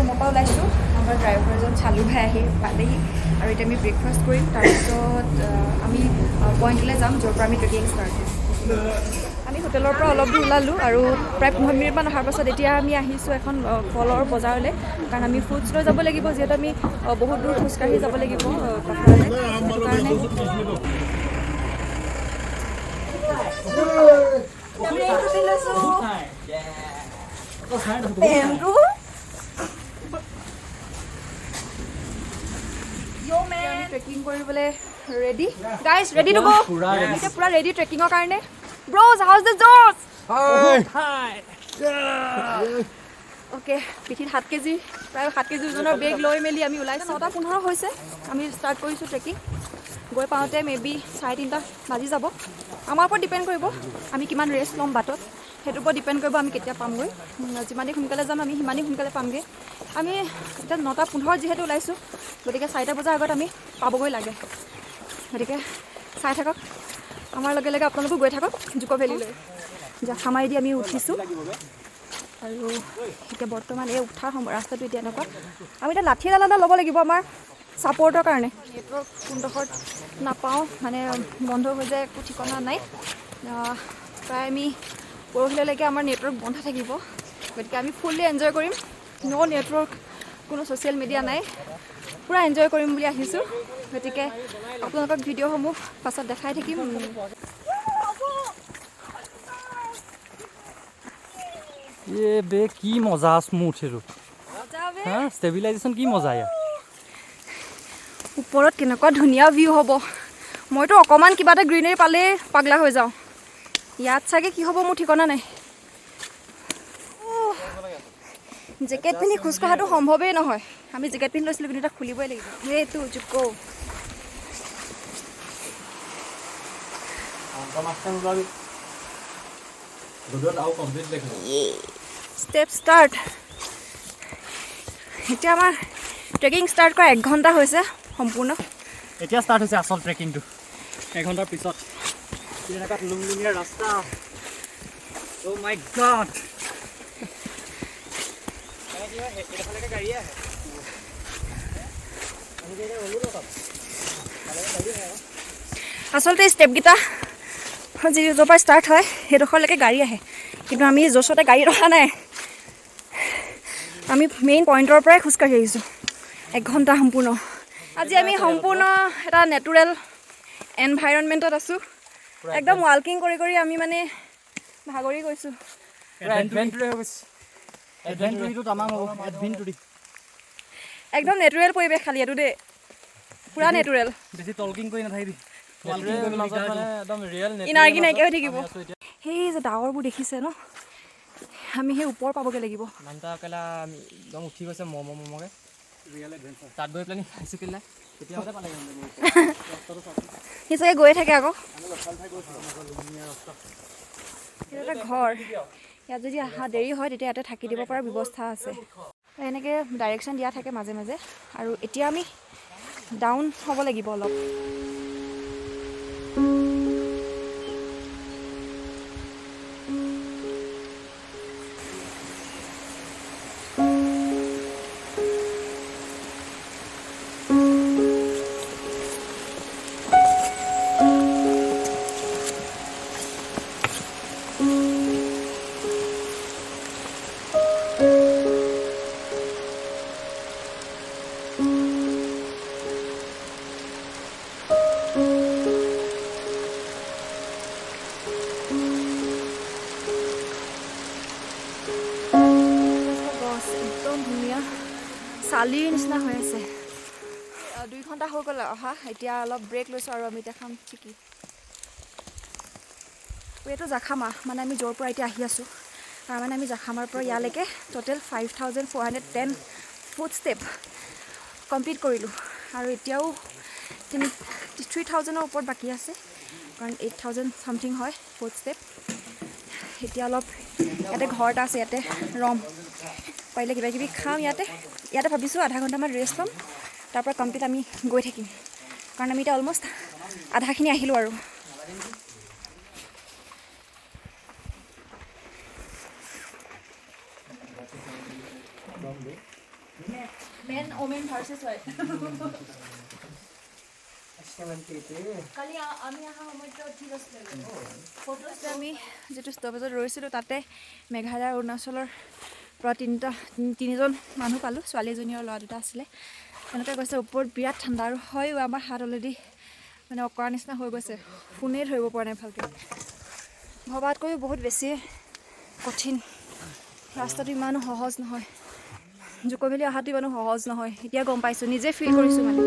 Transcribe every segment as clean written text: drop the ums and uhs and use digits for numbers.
ৰুমৰ পৰা ওলাইছোঁ আমাৰ ড্ৰাইভাৰ এজন চালু ভাই আহি পালেহি আৰু এতিয়া আমি ব্ৰেকফাষ্ট কৰিম তাৰপিছত আমি পইণ্টলৈ যাম য'ৰ পৰা আমি ট্ৰেকিং ষ্টাৰ্ট কৰিম আমি হোটেলৰ পৰা অলপ দূৰ ওলালোঁ আৰু প্ৰায় 15 মিনিটমান অহাৰ পাছত এতিয়া আমি আহিছোঁ এখন ফলৰ বজাৰলৈ কাৰণ আমি ফ্ৰুটছ লৈ যাব লাগিব যিহেতু আমি বহুত দূৰ খোজকাঢ়ি যাব লাগিব পাহাৰলৈ সেইটো কাৰণে ট্ৰেকিং কৰিবলৈ ready guys ready to go এতিয়া পুৰা ৰেডি ট্ৰেকিঙৰ কাৰণে browse house the Jos okay পিঠিত 7 কেজি প্ৰায় 7 কেজি ওজনৰ বেগ লৈ মেলি আমি ওলাইছোঁ 9:15 হৈছে আমি ষ্টাৰ্ট কৰিছোঁ ট্ৰেকিং গৈ পাওঁতে মেবি 3:30 বাজি যাব আমাৰ ওপৰত ডিপেণ্ড কৰিব আমি কিমান ৰেষ্ট ল'ম বাটত সেইটোৰ ওপৰত ডিপেণ্ড কৰিব আমি কেতিয়া পামগৈ যিমানেই সোনকালে যাম আমি সিমানেই সোনকালে পামগৈ আমি এতিয়া 9:15 যিহেতু ওলাইছোঁ গতিকে 4টা বজাৰ আগত আমি পাবগৈ লাগে গতিকে চাই থাকক আমাৰ লগে লগে আপোনালোকো গৈ থাকক জুকো ভেলীলৈ জাখামাই দি আমি উঠিছোঁ আৰু এতিয়া বৰ্তমান এই উঠাৰ ৰাস্তাটো এতিয়া এনেকুৱা আমি এতিয়া লাঠি এডাল ল'ব লাগিব আমাৰ ছাপৰ্টৰ কাৰণে নেটৱৰ্ক কোনডোখৰত নাপাওঁ মানে বন্ধ হৈ যায় একো ঠিকনা নাই প্ৰায় আমি পৰহিলৈকে আমাৰ নেটৱৰ্ক বন্ধ থাকিব গতিকে আমি ফুল্লি এনজয় কৰিম ন' নেটৱৰ্ক কোনো ছ'চিয়েল মিডিয়া নাই পুৰা এনজয় কৰিম বুলি আহিছোঁ গতিকে আপোনালোকক ভিডিঅ'সমূহ পাছত দেখাই থাকিম बे की मजा स्मूथ हेरो हां स्टेबिलाइजेशन की मजा या ওপৰত কেনেকুৱা ধুনীয়া ভিউ হ'ব মইতো অকমান কিবা এটা গ্ৰীনাৰী পালে পাগলা হৈ যাওঁ ইয়াত চাগে কি হ'ব মোৰ ঠিকনা নাই জেকেট পিন্ধি খোজ কঢ়াটো সম্ভৱেই নহয় আমি জেকেট পিন্ধি লৈছিলোঁ কিন্তু এটা খুলিবই লাগিব সেইটো জুকো ষ্টেপ ষ্টাৰ্ট এতিয়া আমাৰ ট্ৰেকিং ষ্টাৰ্ট কৰা 1 ঘণ্টা হৈছে সম্পূৰ্ণ এতিয়া ষ্টাৰ্ট হৈছে আসল ট্ৰেকিংটো 1 ঘণ্টাৰ পিছত এনেকা লুমলুমীয়া ৰাস্তা ও মাই গড এটালৈকে গাড়ী আহে আচলতে ষ্টেপকেইটা য'ৰ পৰা ষ্টাৰ্ট হয় সেইডোখৰলৈকে গাড়ী আহে কিন্তু আমি য'চতে গাড়ী ৰখা নাই আমি মেইন পইণ্টৰ পৰাই খোজকাঢ়ি আহিছোঁ 1 ঘণ্টা সম্পূৰ্ণ আজি আমি সম্পূৰ্ণ এটা নেচাৰেল এনভাইৰনমেণ্টত আছোঁ একদম ৱাকিং কৰি কৰি আমি মানে ভাগৰি গৈছোঁ একদম নেচাৰেল পৰিৱেশ খালি এইটো দেই পুৰা নেচাৰেল বেছি টলকিং কৰি নাথাকিবি ইনাৰ্জি নাইকিয়া হৈ থাকিব সেই যে ডাৱৰবোৰ দেখিছে ন আমি সেই ওপৰ পাবগৈ লাগিব একদম উঠি গৈছে মমকে তাত গৈ পেলাই খাইছোঁ কেলা কেতিয়াবাতে পালে সি চাগে গৈ থাকে আকৌ এইটো এটা ঘৰ ইয়াত যদি অহা দেৰি হয় তেতিয়া ইয়াতে থাকি দিব পৰা ব্যৱস্থা আছে এনেকৈ ডাইৰেকশ্যন দিয়া থাকে মাজে মাজে আৰু এতিয়া আমি ডাউন হ'ব লাগিব অলপ চালিৰ নিচিনা হৈ আছে 2 ঘণ্টা হৈ গ'ল অহা এতিয়া অলপ ব্ৰেক লৈছোঁ আৰু আমি এতিয়া খাম চিকি এইটো জাখামা মানে আমি য'ৰ পৰা এতিয়া আহি আছোঁ তাৰমানে আমি জাখামাৰ পৰা ইয়ালৈকে টোটেল 5410 ফুট ষ্টেপ কমপ্লিট কৰিলোঁ আৰু এতিয়াও 3000ৰ ওপৰত বাকী আছে কাৰণ 8000 চামথিং হয় ফুট ষ্টেপ এতিয়া অলপ ইয়াতে ঘৰ এটা আছে ইয়াতে ৰম পাৰিলে কিবা কিবি খাম ইয়াতে ভাবিছোঁ আধা ঘণ্টামান ৰেষ্ট ল'ম তাৰপৰা কমপ্লিট আমি গৈ থাকিম কাৰণ আমি এতিয়া অলমষ্ট আধাখিনি আহিলোঁ আৰু মেন ওমেন ভাৰ্চেছ হয় কালি আমি অহা সময়ত ঠিক আছিলে ফটোজতে আমি যিটো ষ্টপেজত ৰৈছিলোঁ তাতে মেঘালয় অৰুণাচলৰ পৰা তিনিজন মানুহ পালোঁ ছোৱালী এজনী আৰু ল'ৰা দুটা আছিলে তেনেকৈ কৈছে ওপৰত বিৰাট ঠাণ্ডা আৰু হয়ো আমাৰ হাত অলৰেডি মানে অকৰা নিচিনা হৈ গৈছে ফোনেই ধৰিব পৰা নাই ভালকৈ ভবাতকৈও বহুত বেছি কঠিন ৰাস্তাটো ইমানো সহজ নহয় জুকো ভেলি অহাটো ইমানো সহজ নহয় এতিয়া গম পাইছোঁ নিজে ফিল কৰিছোঁ মানে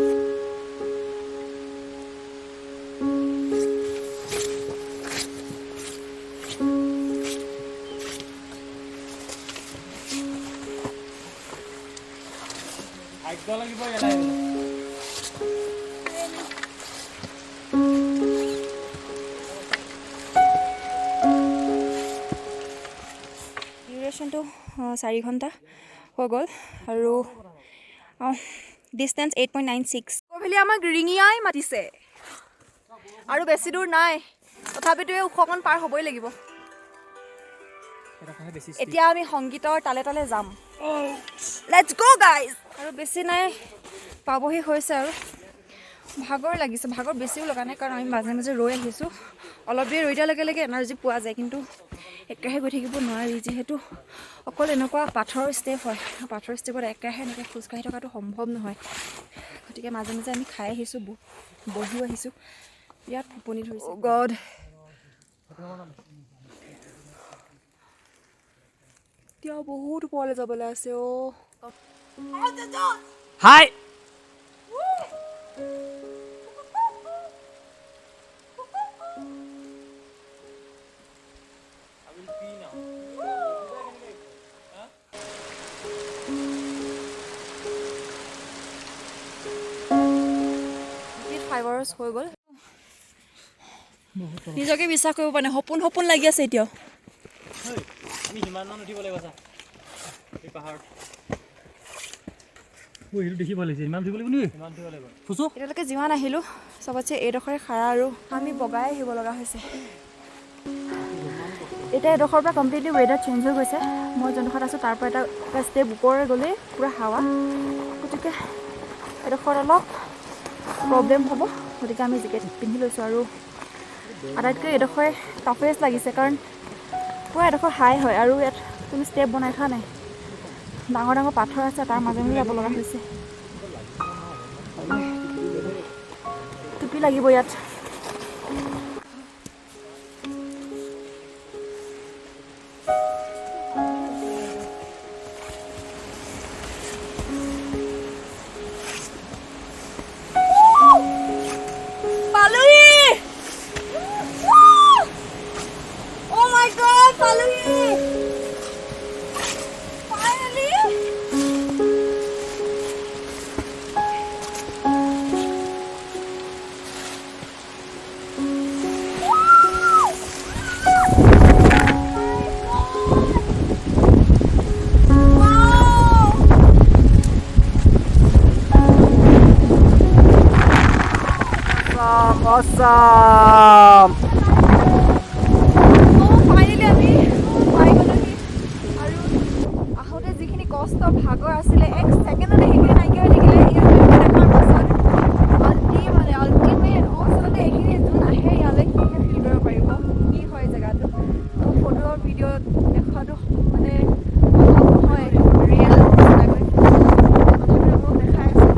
ডিউৰেশ্যনটো 4 ঘণ্টা হৈ গ'ল আৰু ডিষ্টেঞ্চ 8.96 কভিলি আমাক ৰিঙিয়াই মাতিছে আৰু বেছি দূৰ নাই তথাপিতো এই ওখকণ পাৰ হ'বই লাগিব এতিয়া আমি সংগীতৰ তালে তালে যাম লেটছ গ' গাইজ আৰু বেছি নাই পাবহি হৈছে আৰু ভাগৰ লাগিছে ভাগৰ বেছিও লগা নাই কাৰণ আমি মাজে মাজে ৰৈ আহিছোঁ অলপ দেৰি ৰৈ দিয়াৰ লগে লগে এনাৰ্জি পোৱা যায় কিন্তু একেৰাহে গৈ থাকিব নোৱাৰি যিহেতু অকল এনেকুৱা পাথৰৰ ষ্টেপ হয় পাথৰৰ ষ্টেপত একেৰাহে এনেকৈ খোজকাঢ়ি থকাটো সম্ভৱ নহয় গতিকে মাজে মাজে আমি খাই আহিছোঁ বহিও আহিছোঁ বিৰাট টোপনি ধৰিছে গড এতিয়া বহুত ওপৰলৈ যাবলৈ আছে হাই হৈ গ'ল নিজকে বিশ্বাস কৰিব পৰা নাই সপোন লাগি আছে এতিয়াও আমি সিমানমান উঠিব লাগিব চা এই পাহাৰ দেখিব লাগিছে ইমান উঠিব লাগিব নি ইমান উঠিব লাগিব ফুচু এতিয়ালৈকে যিমান আহিলোঁ চবতছে এইডোখৰে খাৰা আৰু আমি বগাই আহিব লগা হৈছে এতিয়া এডোখৰৰ পৰা কমপ্লিটলি ৱেডাৰ চেঞ্জ হৈ গৈছে মই যোনডোখৰত আছোঁ তাৰ পৰা এটা ষ্টেপ ওপৰলৈ গ'লেই পূৰা হাৱা গতিকে এডোখৰত অলপ প্ৰব্লেম হ'ব গতিকে আমি জেকেট পিন্ধি লৈছোঁ আৰু আটাইতকৈ এডোখৰে টাফেষ্ট লাগিছে কাৰণ পূৰা এডোখৰ হাই হয় আৰু ইয়াত কোনো ষ্টেপ বনাই থোৱা নাই ডাঙৰ ডাঙৰ পাথৰ আছে তাৰ মাজে মাজে যাব লগা হৈছে টুপি লাগিব ইয়াত Awesome! ফাইনেলি আমি পাই গ'লোহি আৰু আহোঁতে যিখিনি কষ্ট ভাগৰ আছিলে এক ছেকেণ্ডতে সেইখিনি নাইকিয়া হৈ থাকিলে দেখাৰ পাছত আল্টিমেট আচলতে এইখিনি যোন আহে ইয়ালৈ সিহে ফিল কৰিব পাৰিব কি হয় জেগাটো ফটো ভিডিঅ' দেখুৱাটো মানে নহয় ৰিয়েল নিচিনাকৈ কথাবিলাকো দেখাই আছে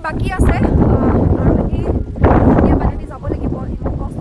বাকী আছে আৰু এই বাটেদি যাব লাগিব ইমান কষ্ট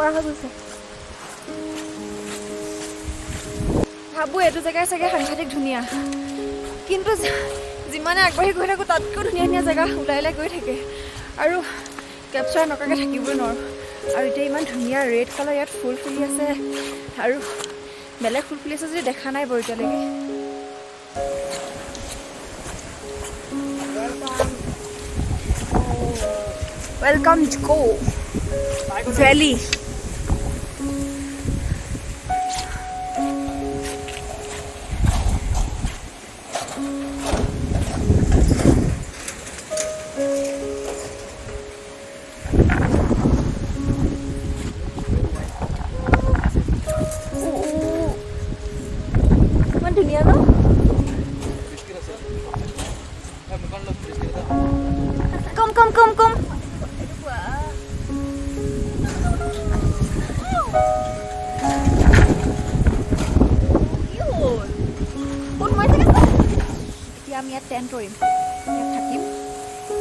পৰা হৈ গৈছে ভাবোঁ এইটো জেগাই চাগে সাংঘাতিক ধুনীয়া কিন্তু যিমানে আগবাঢ়ি গৈ থাকোঁ তাতকৈও ধুনীয়া ধুনীয়া জেগা ওলাই গৈ থাকে আৰু কেপচাৰ নকৰাকৈ থাকিবই নোৱাৰোঁ আৰু এতিয়া ইমান ধুনীয়া ৰেড কালাৰ ইয়াত ফুল ফুলি আছে আৰু বেলেগ ফুল ফুলি আছে যদি দেখা নাই বাৰু এতিয়ালৈকে ৱেলকাম জুকৌ ভেলি ইমান ধুনীয়া ন কম এতিয়া আমি ইয়াত টেণ্ট কৰিম ইয়াত থাকিম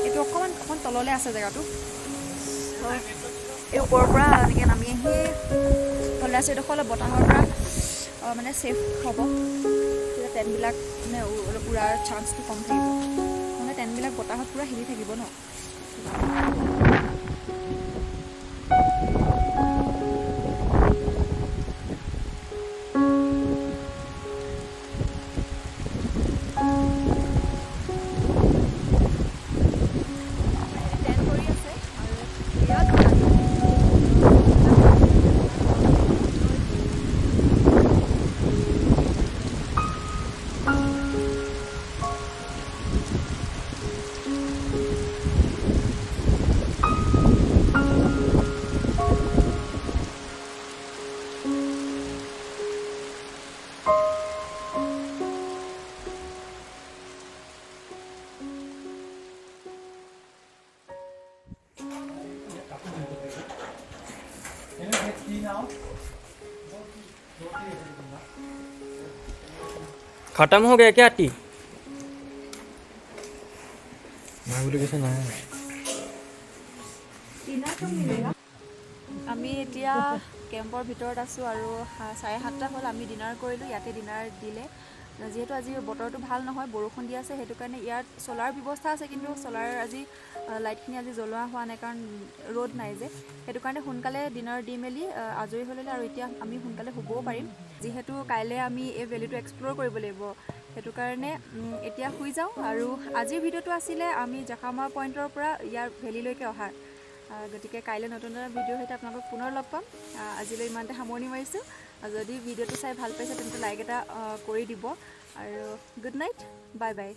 এইটো অকণমান তললৈ আছে জেগাটো এই ওপৰৰ পৰা এনেকৈ নামি আহি তললৈ আছে এইডোখৰ অলপ বতাহৰ পৰা মানে ছেফ হ'ব তেতিয়া টেণ্টবিলাক মানে অলপ উৰাৰ চান্সটো কম থাকিব মানে টেণ্টবিলাক বতাহত পূৰা হিলি থাকিব ন खत्म हो गया क्या टी আমি এতিয়া কেম্পৰ ভিতৰত আছোঁ আৰু 7:30 হ'ল আমি ডিনাৰ কৰিলোঁ ইয়াতে ডিনাৰ দিলে যিহেতু আজি বতৰটো ভাল নহয় বৰষুণ দি আছে সেইটো কাৰণে ইয়াত চ'লাৰ ব্যৱস্থা আছে কিন্তু চ'লাৰ আজি লাইটখিনি আজি জ্বলোৱা হোৱা নাই কাৰণ ৰ'দ নাই যে সেইটো কাৰণে সোনকালে ডিনাৰ দি মেলি আজৰি হৈ ল'লে আৰু এতিয়া আমি সোনকালে শুবও পাৰিম যিহেতু কাইলৈ আমি এই ভেলিটো এক্সপ্ল'ৰ কৰিব লাগিব সেইটো কাৰণে এতিয়া শুই যাওঁ আৰু আজিৰ ভিডিঅ'টো আছিলে আমি জাখামা পইণ্টৰ পৰা ইয়াৰ ভেলিলৈকে অহা গতিকে কাইলৈ নতুন এটা ভিডিঅ'ৰ সৈতে আপোনালোকক পুনৰ লগ পাম আজিলৈ ইমানতে সামৰণি মাৰিছোঁ যদি ভিডিঅ'টো চাই ভাল পাইছে তেন্তে লাইক এটা কৰি দিব আৰু গুড নাইট বাই বাই